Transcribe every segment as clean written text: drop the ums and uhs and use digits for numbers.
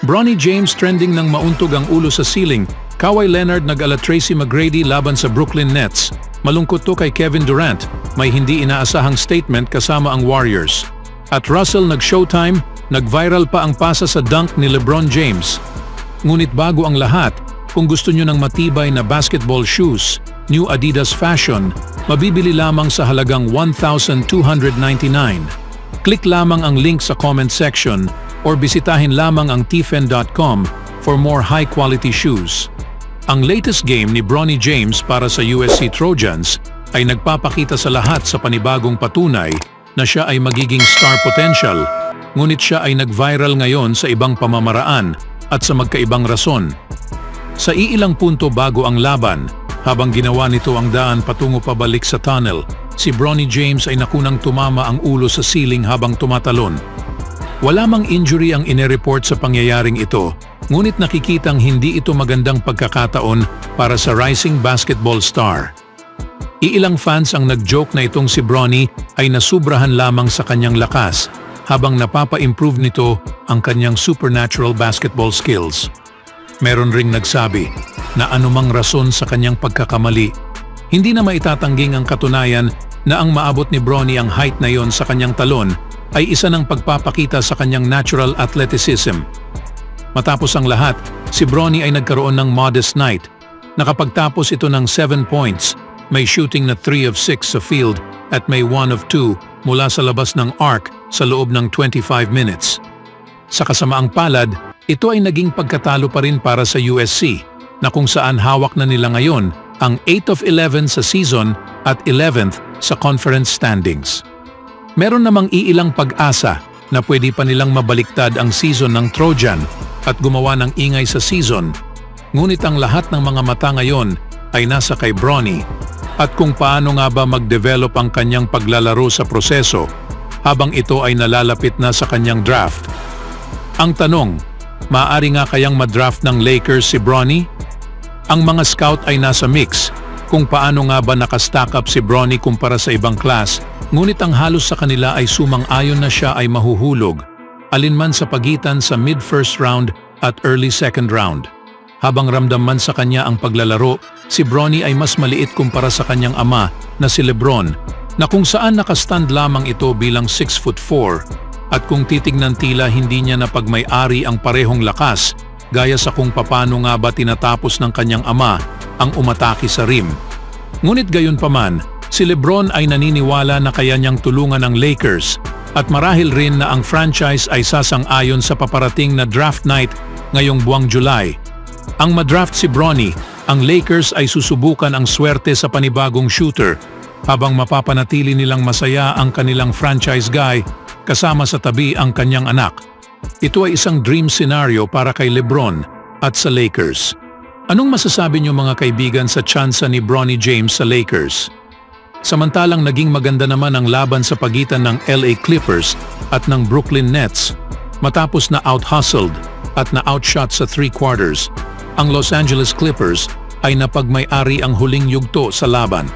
Bronny James trending ng mauntog ang ulo sa ceiling. Kawhi Leonard nag-ala Tracy McGrady laban sa Brooklyn Nets. Malungkot to kay Kevin Durant, may hindi inaasahang statement kasama ang Warriors. At Russell nag-showtime, nag-viral pa ang pasa sa dunk ni LeBron James. Ngunit bago ang lahat, kung gusto nyo ng matibay na basketball shoes, New Adidas Fashion, mabibili lamang sa halagang $1,299. Click lamang ang link sa comment section or bisitahin lamang ang tfen.com for more high-quality shoes. Ang latest game ni Bronny James para sa USC Trojans ay nagpapakita sa lahat sa panibagong patunay na siya ay magiging star potential, ngunit siya ay nag-viral ngayon sa ibang pamamaraan at sa magkaibang rason. Sa iilang punto bago ang laban, habang ginawa nito ang daan patungo pabalik sa tunnel, si Bronny James ay nakunang tumama ang ulo sa ceiling habang tumatalon. Wala mang injury ang inireport sa pangyayaring ito, ngunit nakikitang hindi ito magandang pagkakataon para sa rising basketball star. Iilang fans ang nag-joke na itong si Bronny ay nasubrahan lamang sa kanyang lakas, habang napapa-improve nito ang kanyang supernatural basketball skills. Meron ring nagsabi na anumang rason sa kanyang pagkakamali, hindi na maitatangging ang katunayan na ang maabot ni Bronny ang height na yon sa kanyang talon ay isa ng pagpapakita sa kanyang natural athleticism. Matapos ang lahat, si Bronny ay nagkaroon ng modest night. Nakapagtapos ito ng 7 points, may shooting na 3 of 6 sa field at may 1 of 2 mula sa labas ng arc sa loob ng 25 minutes. Sa kasamaang palad, ito ay naging pagkatalo pa rin para sa USC, na kung saan hawak na nila ngayon ang 8 of 11 sa season at 11th sa conference standings. Meron namang iilang pag-asa na pwede pa nilang mabaliktad ang season ng Trojan at gumawa ng ingay sa season, ngunit ang lahat ng mga mata ngayon ay nasa kay Bronny at kung paano nga ba mag-develop ang kanyang paglalaro sa proseso habang ito ay nalalapit na sa kanyang draft. Ang tanong, maaari nga kayang madraft ng Lakers si Bronny? Ang mga scout ay nasa mix kung paano nga ba nakastack up si Bronny kumpara sa ibang class, ngunit ang halos sa kanila ay sumang-ayon na siya ay mahuhulog, alinman sa pagitan sa mid-first round at early second round. Habang ramdam man sa kanya ang paglalaro, si Bronny ay mas maliit kumpara sa kanyang ama na si LeBron, na kung saan nakastand lamang ito bilang 6'4", at kung titignan tila hindi niya napagmay-ari ang parehong lakas, gaya sa kung papano nga ba tinatapos ng kanyang ama ang umatake sa rim. Ngunit gayunpaman, si LeBron ay naniniwala na kaya niyang tulungan ang Lakers at marahil rin na ang franchise ay sasang-ayon sa paparating na draft night ngayong buwang July. Ang madraft si Bronny, ang Lakers ay susubukan ang swerte sa panibagong shooter habang mapapanatili nilang masaya ang kanilang franchise guy kasama sa tabi ang kanyang anak. Ito ay isang dream scenario para kay LeBron at sa Lakers. Anong masasabi niyo mga kaibigan sa tsansa ni Bronny James sa Lakers? Samantalang naging maganda naman ang laban sa pagitan ng LA Clippers at ng Brooklyn Nets. Matapos na out-hustled at na-outshot sa 3 quarters, ang Los Angeles Clippers ay napagmay-ari ang huling yugto sa laban.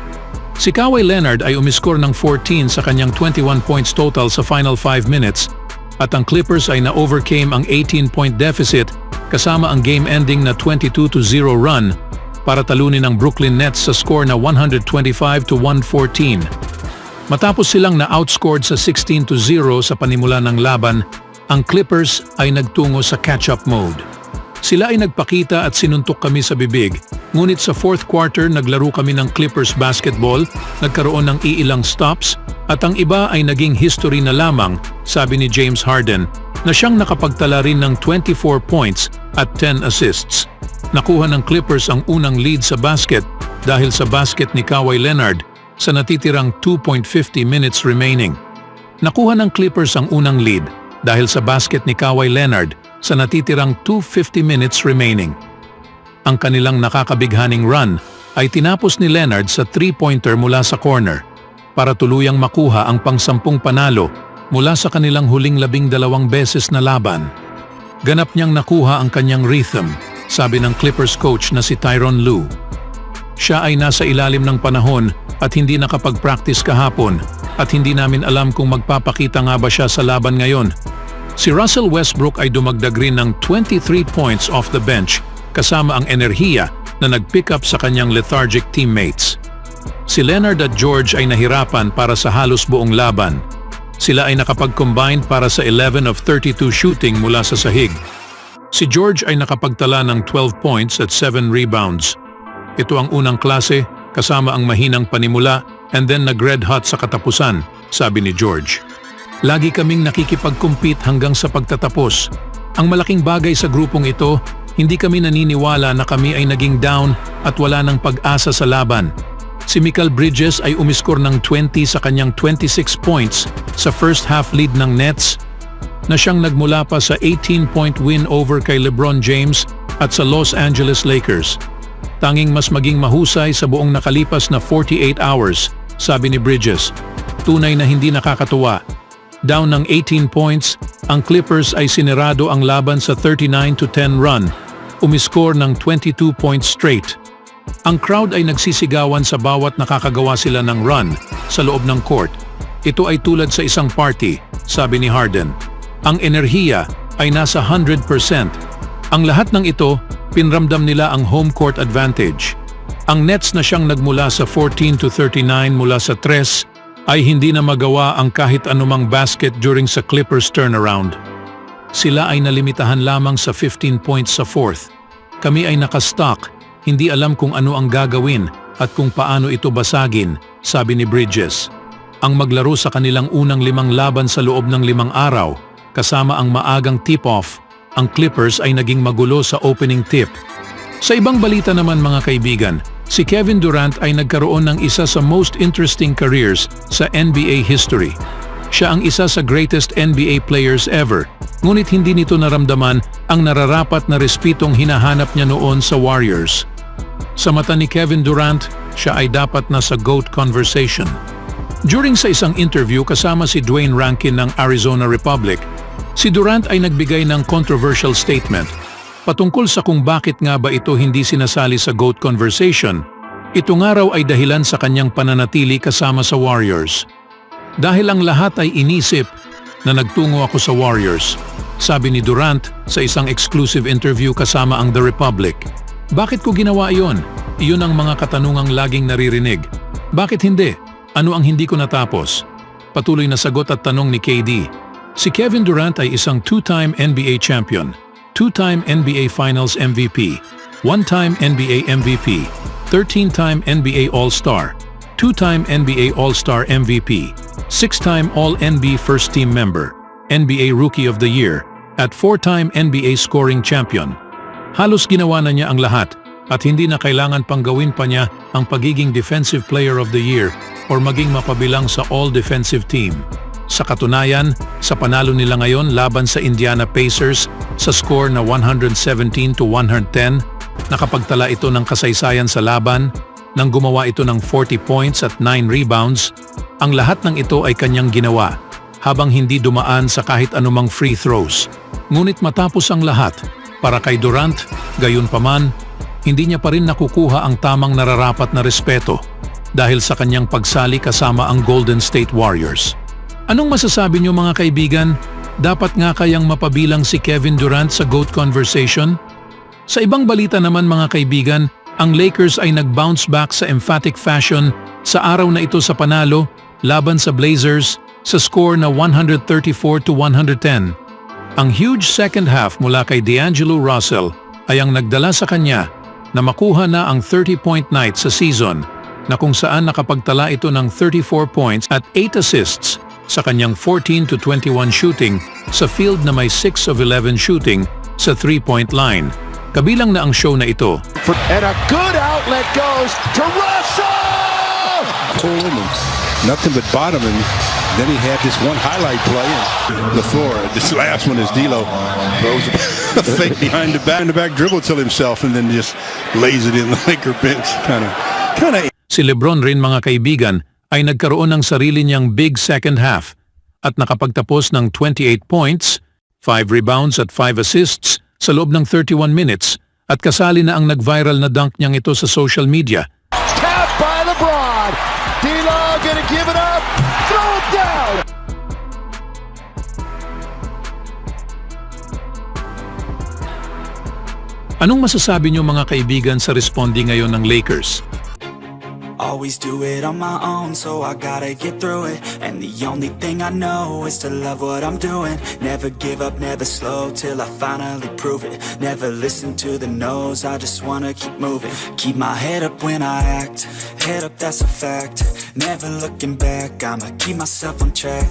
Si Kawhi Leonard ay umiskor ng 14 sa kanyang 21 points total sa final 5 minutes at ang Clippers ay na-overcame ang 18-point deficit kasama ang game-ending na 22-0 run para talunin ang Brooklyn Nets sa score na 125-114. Matapos silang na-outscored sa 16-0 sa panimula ng laban, ang Clippers ay nagtungo sa catch-up mode. Sila ay nagpakita at sinuntok kami sa bibig, ngunit sa fourth quarter naglaro kami ng Clippers basketball, nagkaroon ng iilang stops, at ang iba ay naging history na lamang, sabi ni James Harden, na siyang nakapagtala rin ng 24 points at 10 assists. Nakuha ng Clippers ang unang lead sa basket dahil sa basket ni Kawhi Leonard sa natitirang 2.50 minutes remaining. Nakuha ng Clippers ang unang lead dahil sa basket ni Kawhi Leonard sa natitirang 2.50 minutes remaining. Ang kanilang nakakabighaning run ay tinapos ni Leonard sa 3-pointer mula sa corner para tuluyang makuha ang pang-10 panalo mula sa kanilang huling 12 beses na laban. Ganap niyang nakuha ang kanyang rhythm, sabi ng Clippers coach na si Tyronn Lue. Siya ay nasa ilalim ng panahon at hindi nakapag-practice kahapon at hindi namin alam kung magpapakita nga ba siya sa laban ngayon. Si Russell Westbrook ay dumagdag rin ng 23 points off the bench kasama ang enerhiya na nag-pick up sa kanyang lethargic teammates. Si Leonard at George ay nahirapan para sa halos buong laban. Sila ay nakapag-combine para sa 11 of 32 shooting mula sa sahig. Si George ay nakapagtala ng 12 points at 7 rebounds. Ito ang unang klase kasama ang mahinang panimula and then nag-red hot sa katapusan, sabi ni George. Lagi kaming nakikipag-compete hanggang sa pagtatapos. Ang malaking bagay sa grupong ito, hindi kami naniniwala na kami ay naging down at wala ng pag-asa sa laban. Si Mikal Bridges ay umiskor ng 20 sa kanyang 26 points sa first half lead ng Nets na siyang nagmula pa sa 18-point win over kay LeBron James at sa Los Angeles Lakers. Tanging mas maging mahusay sa buong nakalipas na 48 hours, sabi ni Bridges. Tunay na hindi nakakatuwa. Down ng 18 points, ang Clippers ay sinirado ang laban sa 39-10 run, umiskor ng 22 points straight. Ang crowd ay nagsisigawan sa bawat nakakagawa sila ng run sa loob ng court. Ito ay tulad sa isang party, sabi ni Harden. Ang enerhiya ay nasa 100%. Ang lahat ng ito, pinramdam nila ang home court advantage. Ang Nets na siyang nagmula sa 14-39 mula sa 3 ay hindi na magawa ang kahit anumang basket during sa Clippers turnaround. Sila ay nalimitahan lamang sa 15 points sa fourth. Kami ay nakastock, hindi alam kung ano ang gagawin at kung paano ito basagin, sabi ni Bridges. Ang maglaro sa kanilang unang 5 laban sa loob ng 5 araw, kasama ang maagang tip-off, ang Clippers ay naging magulo sa opening tip. Sa ibang balita naman mga kaibigan, si Kevin Durant ay nagkaroon ng isa sa most interesting careers sa NBA history. Siya ang isa sa greatest NBA players ever, ngunit hindi nito naramdaman ang nararapat na respetong hinahanap niya noon sa Warriors. Sa mata ni Kevin Durant, siya ay dapat na sa GOAT conversation. During sa isang interview kasama si Dwayne Rankin ng Arizona Republic, si Durant ay nagbigay ng controversial statement patungkol sa kung bakit nga ba ito hindi sinasali sa GOAT conversation. Ito nga raw ay dahilan sa kanyang pananatili kasama sa Warriors. Dahil ang lahat ay inisip na nagtungo ako sa Warriors, sabi ni Durant sa isang exclusive interview kasama ang The Republic. Bakit ko ginawa iyon? Iyon ang mga katanungang laging naririnig. Bakit hindi? Ano ang hindi ko natapos? Patuloy na sagot at tanong ni KD. Si Kevin Durant ay isang 2-time NBA champion, 2-time NBA Finals MVP, 1-time NBA MVP, 13-time NBA All-Star, 2-time NBA All-Star MVP, 6-time All-NBA First Team member, NBA Rookie of the Year, at 4-time NBA scoring champion. Halos ginawa na niya ang lahat at hindi na kailangan pang gawin pa niya ang pagiging Defensive Player of the Year or maging mapabilang sa All-Defensive Team. Sa katunayan, sa panalo nila ngayon laban sa Indiana Pacers sa score na 117-110, nakapagtala ito ng kasaysayan sa laban nang gumawa ito ng 40 points at 9 rebounds. Ang lahat ng ito ay kanyang ginawa habang hindi dumaan sa kahit anumang free throws. Ngunit matapos ang lahat, para kay Durant, gayunpaman, hindi niya pa rin nakukuha ang tamang nararapat na respeto dahil sa kanyang pagsali kasama ang Golden State Warriors. Anong masasabi niyo mga kaibigan? Dapat nga kayang mapabilang si Kevin Durant sa GOAT conversation? Sa ibang balita naman mga kaibigan, ang Lakers ay nag-bounce back sa emphatic fashion sa araw na ito sa panalo laban sa Blazers sa score na 134-110. Ang huge second half mula kay D'Angelo Russell ay ang nagdala sa kanya na makuha na ang 30-point night sa season na kung saan nakapagtala ito ng 34 points at 8 assists sa kanyang 14-21 shooting sa field na may 6 of 11 shooting sa 3-point line. Kabilang na ang show na ito. And a good outlet goes to Russell! Nothing but bottom, and then he had this one highlight play on the floor. This last one is D'Lo throws a fake behind the back dribble to himself and then just lays it in the Laker bench. Kind of. Si LeBron rin mga kaibigan ay nagkaroon ng sarili niyang big second half at nakapagtapos ng 28 points, 5 rebounds at 5 assists sa loob ng 31 minutes at kasali na ang nag-viral na dunk niyang ito sa social media. Tap by LeBron! D'Lo gonna give it up! Throw it down! Anong masasabi niyo mga kaibigan sa responding ngayon ng Lakers? Always do it on my own, so I gotta get through it. And the only thing I know is to love what I'm doing. Never give up, never slow, till I finally prove it. Never listen to the no's, I just wanna keep moving. Keep my head up when I act, head up, that's a fact. Never looking back, I'ma keep myself on track.